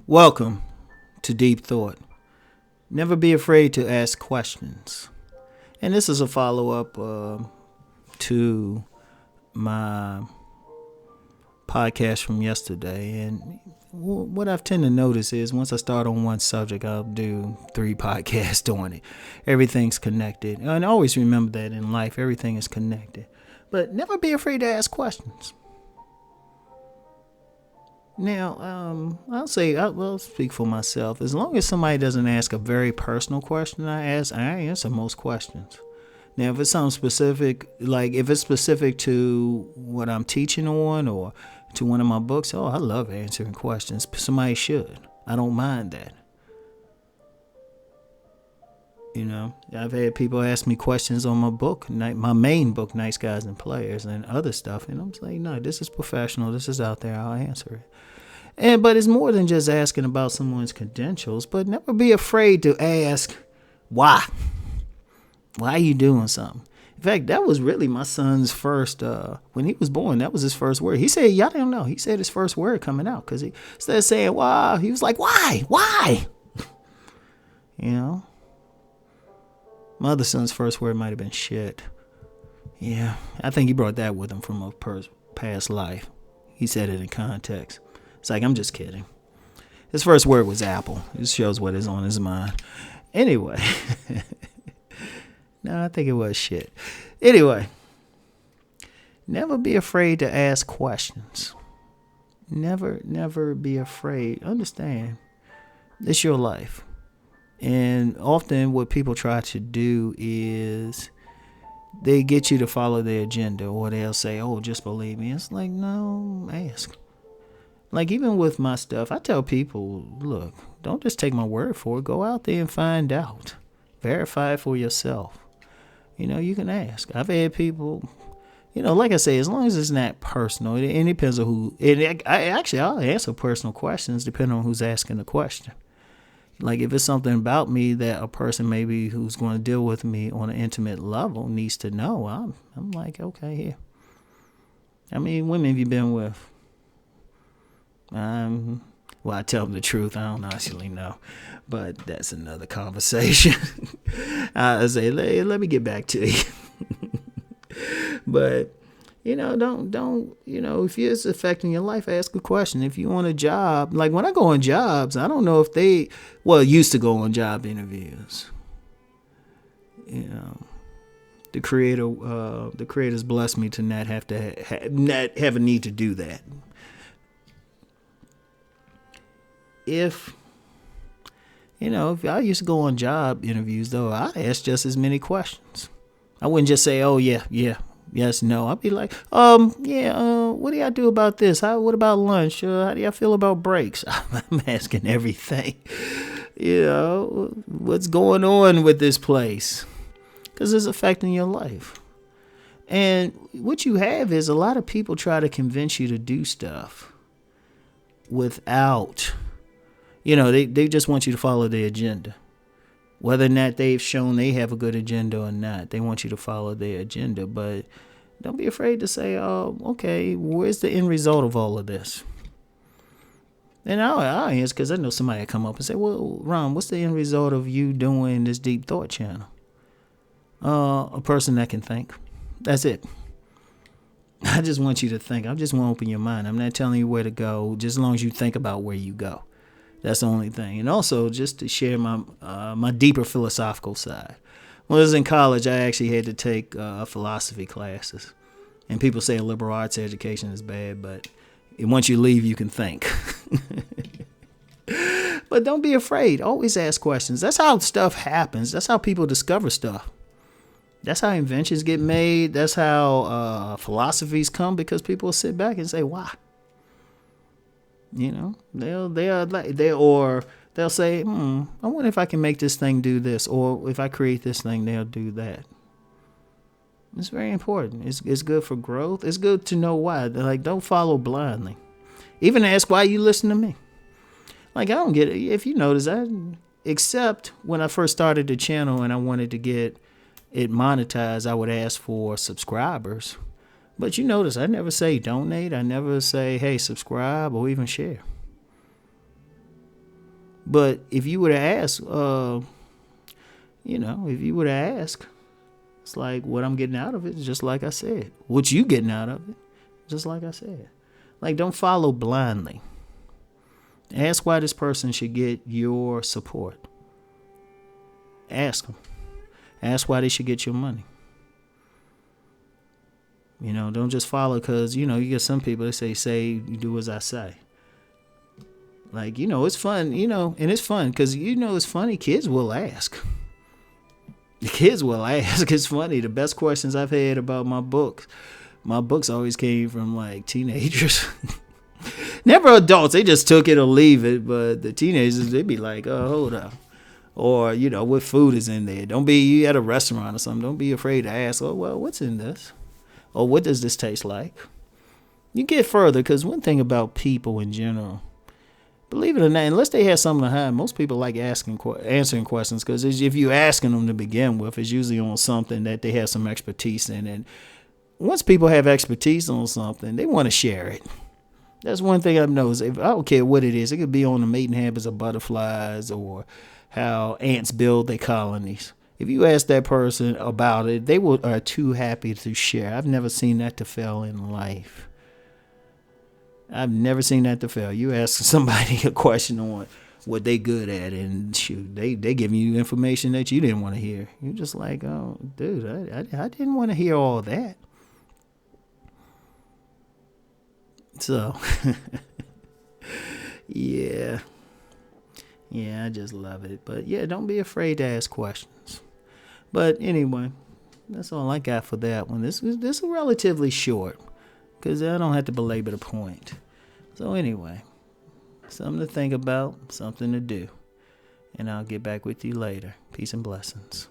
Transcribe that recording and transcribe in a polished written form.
Welcome to Deep Thought. Never be afraid to ask questions. And this is a follow-up to my podcast from yesterday. And what I've tend to notice is once I start on one subject, I'll do 3 podcasts on it. Everything's connected. And always remember that in life, everything is connected. But never be afraid to ask questions. Now, I'll speak for myself. As long as somebody doesn't ask a very personal question I answer most questions. Now, if it's something specific, like if it's specific to what I'm teaching on or to one of my books, I love answering questions. Somebody should. I don't mind that. You know, I've had people ask me questions on my book, my main book, Nice Guys and Players, and other stuff. And I'm just like, no, this is professional. This is out there. I'll answer it. But it's more than just asking about someone's credentials. But never be afraid to ask why. Why are you doing something? In fact, that was really my son's first, when he was born, that was his first word. He said, y'all don't know. He said his first word coming out because he instead of saying, wow, he was like, why? You know? My other son's first word might have been shit. Yeah, I think he brought that with him from a past life. He said it in context. It's like, I'm just kidding. His first word was apple. It shows what is on his mind. Anyway. No, I think it was shit. Anyway. Never be afraid to ask questions. Never be afraid. Understand, it's your life. And often what people try to do is they get you to follow their agenda, or they'll say, just believe me. It's like, no, ask. Like even with my stuff, I tell people, look, don't just take my word for it. Go out there and find out. Verify it for yourself. You know, you can ask. I've had people, like I say, as long as it's not personal, it depends on who. I'll answer personal questions depending on who's asking the question. Like if it's something about me that a person maybe who's going to deal with me on an intimate level needs to know, I'm like, okay, here. How many women have you been with? Well, I tell them the truth. I don't actually know, but that's another conversation. I say, let me get back to you. But don't, if it's affecting your life, ask a question. If you want a job, like when I go on jobs, I don't know if used to go on job interviews. The creator's blessed me to not have to not have a need to do that. If I used to go on job interviews though, I'd ask just as many questions. I wouldn't just say, yes, no. I'd be like, what do y'all do about this? What about lunch? How do y'all feel about breaks? I'm asking everything. What's going on with this place? Because it's affecting your life. And what you have is a lot of people try to convince you to do stuff without, they just want you to follow their agenda. Whether or not they've shown they have a good agenda or not, they want you to follow their agenda. But don't be afraid to say, okay, where's the end result of all of this? And I'll answer because I know somebody will come up and say, well, Ron, what's the end result of you doing this Deep Thought channel? A person that can think. That's it. I just want you to think. I just want to open your mind. I'm not telling you where to go, just as long as you think about where you go. That's the only thing. And also, just to share my deeper philosophical side. When I was in college, I actually had to take philosophy classes. And people say liberal arts education is bad, but once you leave, you can think. But don't be afraid. Always ask questions. That's how stuff happens. That's how people discover stuff. That's how inventions get made. That's how philosophies come, because people will sit back and say, why? They'll say, I wonder if I can make this thing do this, or if I create this thing, they'll do that. It's very important. It's good for growth. It's good to know why. Like, don't follow blindly. Even ask why you listen to me. Like, I don't get it. If you notice, except when I first started the channel and I wanted to get it monetized, I would ask for subscribers. But you notice I never say donate. I never say, hey, subscribe or even share. But if you were to ask, if you were to ask, it's like what I'm getting out of it, just like I said. What you getting out of it, just like I said. Like, don't follow blindly. Ask why this person should get your support. Ask them. Ask why they should get your money. Don't just follow because, you get some people that say, you do as I say. Like, it's fun, and it's fun because, it's funny. Kids will ask. The kids will ask. It's funny. The best questions I've had about my books always came from, like, teenagers. Never adults. They just took it or leave it. But the teenagers, they'd be like, oh, hold up. Or, what food is in there. Don't be, you at a restaurant or something. Don't be afraid to ask, oh, well, what's in this? Or what does this taste like? You get further because one thing about people in general, believe it or not, unless they have something to hide, most people like answering questions because if you're asking them to begin with, it's usually on something that they have some expertise in. And once people have expertise on something, they want to share it. That's one thing I've noticed. I don't care what it is. It could be on the mating habits of butterflies or how ants build their colonies. If you ask that person about it, they are too happy to share. I've never seen that to fail in life. I've never seen that to fail. You ask somebody a question on what they good at, and shoot, they giving you information that you didn't want to hear. You're just like, oh, dude, I didn't want to hear all that. So, yeah, I just love it. But yeah, don't be afraid to ask questions. But anyway, that's all I got for that one. This is relatively short because I don't have to belabor the point. So anyway, something to think about, something to do. And I'll get back with you later. Peace and blessings.